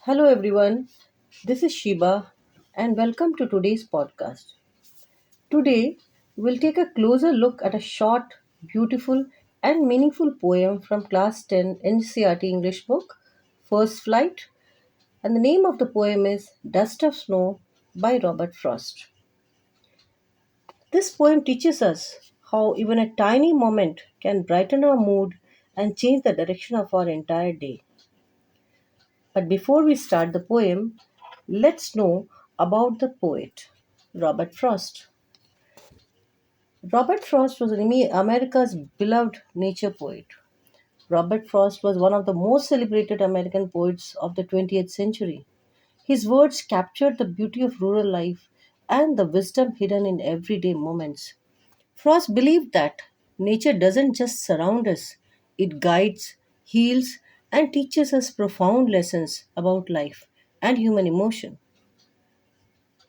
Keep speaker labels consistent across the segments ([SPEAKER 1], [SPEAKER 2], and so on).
[SPEAKER 1] Hello everyone, this is Shiba and welcome to today's podcast. Today we'll take a closer look at a short, beautiful, and meaningful poem from Class 10 NCERT English book, First Flight, and the name of the poem is Dust of Snow by Robert Frost. This poem teaches us how even a tiny moment can brighten our mood and change the direction of our entire day. But before we start the poem, let's know about the poet, Robert Frost. Robert Frost was America's beloved nature poet. Robert Frost was one of the most celebrated American poets of the 20th century. His words captured the beauty of rural life and the wisdom hidden in everyday moments. Frost believed that nature doesn't just surround us, it guides, heals, and teaches us profound lessons about life and human emotion.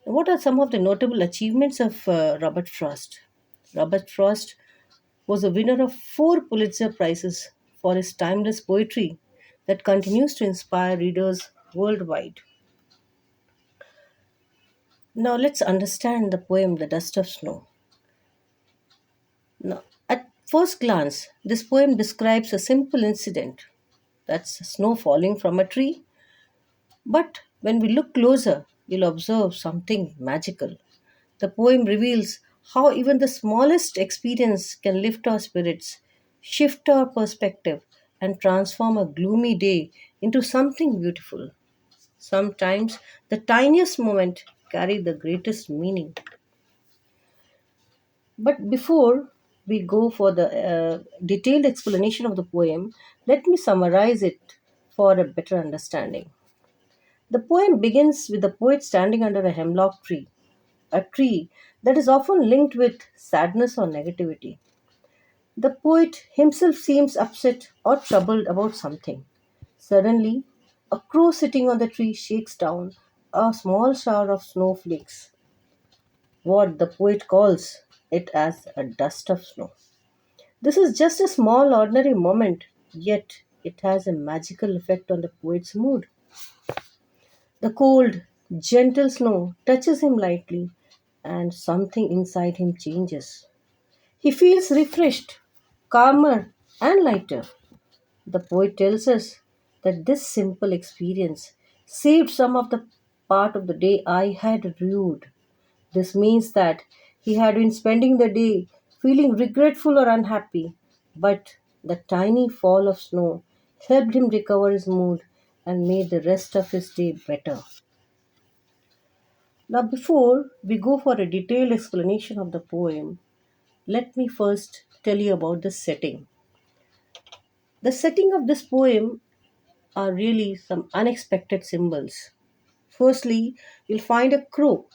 [SPEAKER 1] What are some of the notable achievements of Robert Frost? Robert Frost was a winner of four Pulitzer Prizes for his timeless poetry that continues to inspire readers worldwide. Now let's understand the poem The Dust of Snow. Now, at first glance, this poem describes a simple incident, that's snow falling from a tree. But when we look closer, you'll observe something magical. The poem reveals how even the smallest experience can lift our spirits, shift our perspective, and transform a gloomy day into something beautiful. Sometimes the tiniest moment carry the greatest meaning. But before we go for the detailed explanation of the poem, let me summarize it for a better understanding. The poem begins with the poet standing under a hemlock tree, a tree that is often linked with sadness or negativity. The poet himself seems upset or troubled about something. Suddenly, a crow sitting on the tree shakes down a small shower of snowflakes, what the poet calls it as a dust of snow. This is just a small, ordinary moment, yet it has a magical effect on the poet's mood. The cold, gentle snow touches him lightly, and something inside him changes. He feels refreshed, calmer, and lighter. The poet tells us that this simple experience saved some of the part of the day I had rued. This means that he had been spending the day feeling regretful or unhappy, but the tiny fall of snow helped him recover his mood and made the rest of his day better. Now, before we go for a detailed explanation of the poem, let me first tell you about the setting. The setting of this poem are really some unexpected symbols. Firstly, you'll find a crow.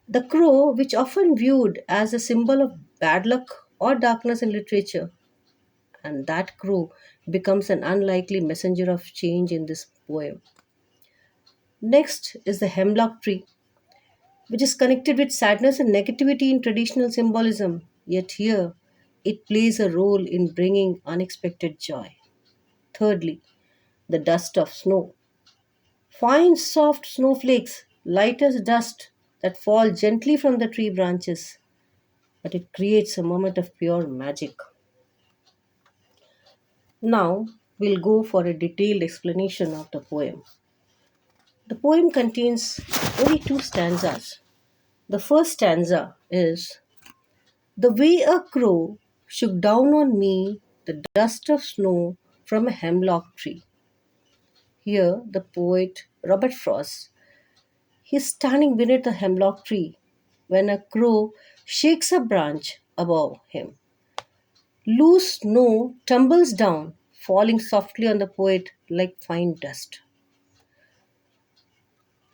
[SPEAKER 1] The crow, which often viewed as a symbol of bad luck or darkness in literature, and that crow becomes an unlikely messenger of change in this poem. Next is the hemlock tree, which is connected with sadness and negativity in traditional symbolism, yet here it plays a role in bringing unexpected joy. Thirdly, the dust of snow. Fine, soft snowflakes, light as dust, that fall gently from the tree branches, but it creates a moment of pure magic. Now, we'll go for a detailed explanation of the poem. The poem contains only two stanzas. The first stanza is: The way a crow shook down on me the dust of snow from a hemlock tree. Here, the poet Robert Frost, he is standing beneath a hemlock tree when a crow shakes a branch above him. Loose snow tumbles down, falling softly on the poet like fine dust.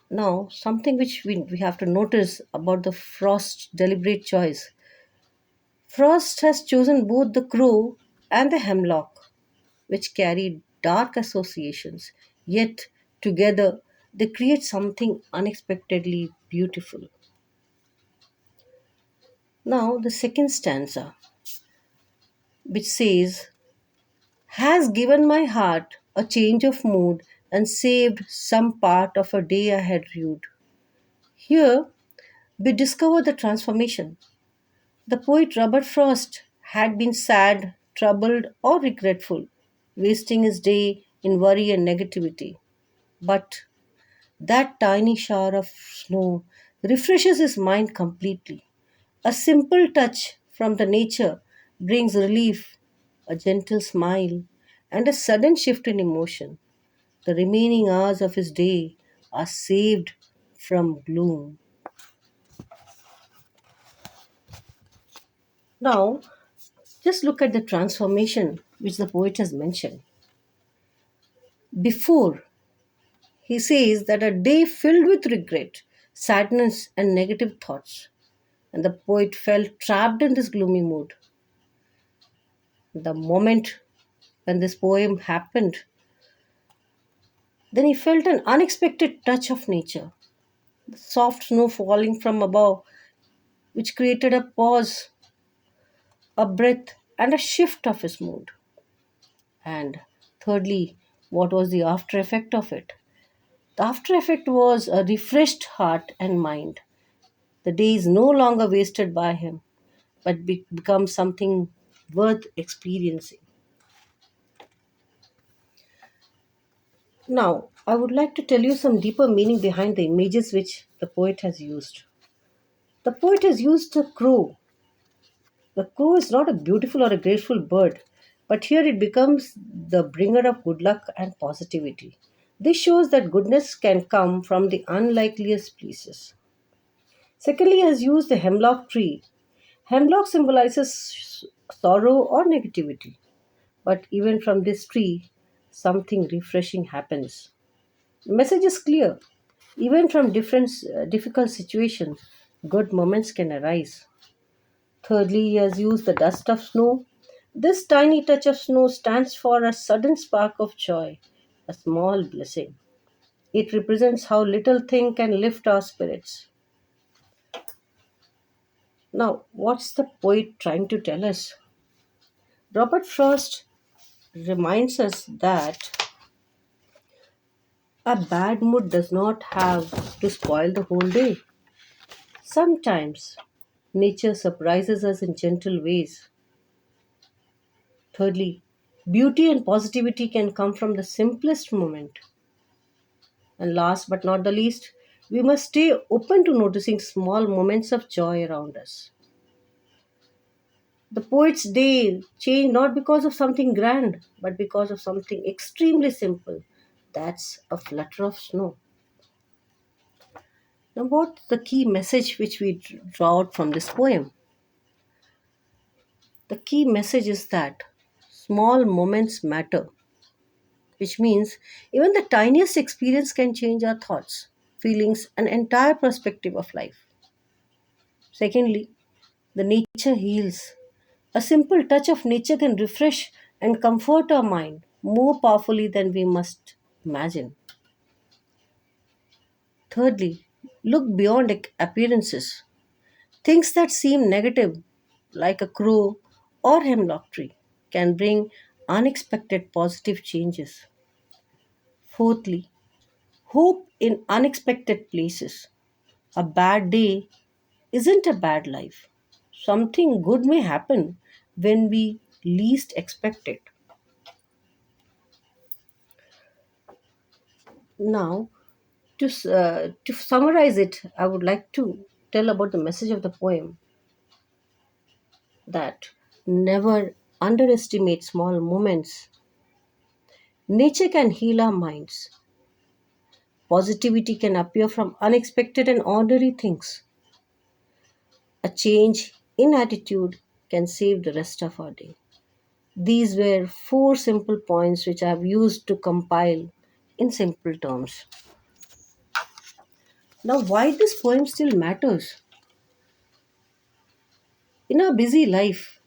[SPEAKER 1] Now, something which we have to notice about the Frost's deliberate choice. Frost has chosen both the crow and the hemlock, which carry dark associations, yet together they create something unexpectedly beautiful. Now, the second stanza, which says, Has given my heart a change of mood and saved some part of a day I had rued. Here, we discover the transformation. The poet Robert Frost had been sad, troubled, or regretful, wasting his day in worry and negativity. But that tiny shower of snow refreshes his mind completely. A simple touch from the nature brings relief, a gentle smile, and a sudden shift in emotion. The remaining hours of his day are saved from gloom. Now, just look at the transformation which the poet has mentioned. Before, he says that a day filled with regret, sadness, and negative thoughts, and the poet felt trapped in this gloomy mood. The moment when this poem happened, then he felt an unexpected touch of nature, the soft snow falling from above, which created a pause, a breath, and a shift of his mood. And thirdly, what was the after effect of it? The after effect was a refreshed heart and mind. The day is no longer wasted by him, but becomes something worth experiencing. Now, I would like to tell you some deeper meaning behind the images which the poet has used. The poet has used a crow. The crow is not a beautiful or a graceful bird, but here it becomes the bringer of good luck and positivity. This shows that goodness can come from the unlikeliest places. Secondly, he has used the hemlock tree. Hemlock symbolizes sorrow or negativity, but even from this tree, something refreshing happens. The message is clear. Even from difficult situations, good moments can arise. Thirdly, he has used the dust of snow. This tiny touch of snow stands for a sudden spark of joy, a small blessing. It represents how little thing can lift our spirits. Now, what's the poet trying to tell us? Robert Frost reminds us that a bad mood does not have to spoil the whole day. Sometimes nature surprises us in gentle ways. Thirdly, beauty and positivity can come from the simplest moment. And last but not the least, we must stay open to noticing small moments of joy around us. The poet's day changed not because of something grand, but because of something extremely simple. That's a flutter of snow. Now, what's the key message which we draw out from this poem? The key message is that small moments matter, which means even the tiniest experience can change our thoughts, feelings, and entire perspective of life. Secondly, the nature heals. A simple touch of nature can refresh and comfort our mind more powerfully than we must imagine. Thirdly, look beyond appearances. Things that seem negative, like a crow or hemlock tree, can bring unexpected positive changes. Fourthly, hope in unexpected places. A bad day isn't a bad life. Something good may happen when we least expect it. Now, to summarize it, I would like to tell about the message of the poem that never underestimate small moments. Nature can heal our minds. Positivity can appear from unexpected and ordinary things. A change in attitude can save the rest of our day. These were four simple points which I have used to compile in simple terms. Now, why this poem still matters? In our busy life,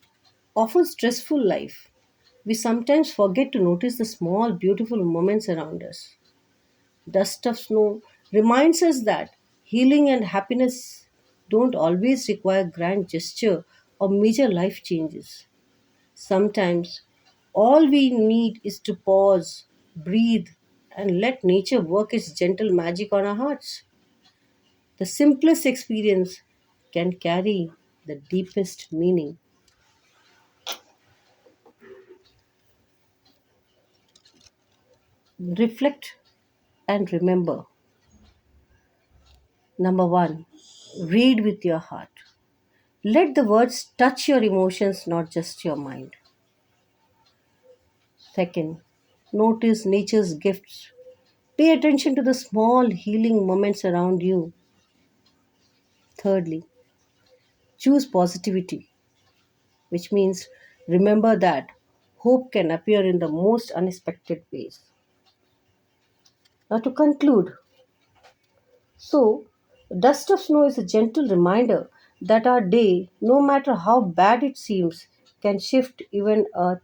[SPEAKER 1] often stressful life, we sometimes forget to notice the small, beautiful moments around us. Dust of snow reminds us that healing and happiness don't always require grand gesture or major life changes. Sometimes all we need is to pause, breathe, and let nature work its gentle magic on our hearts. The simplest experience can carry the deepest meaning. Reflect and remember. Number one, read with your heart. Let the words touch your emotions, not just your mind. Second, notice nature's gifts. Pay attention to the small healing moments around you. Thirdly, choose positivity, which means remember that hope can appear in the most unexpected ways. Now, to conclude, so dust of snow is a gentle reminder that our day, no matter how bad it seems, can shift even a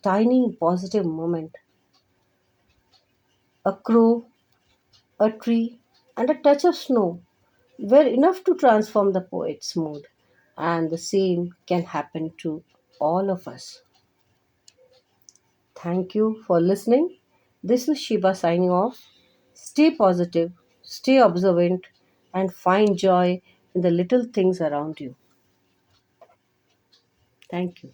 [SPEAKER 1] tiny positive moment. A crow, a tree, and a touch of snow were enough to transform the poet's mood, and the same can happen to all of us. Thank you for listening. This is Shiba signing off. Stay positive, stay observant, and find joy in the little things around you. Thank you.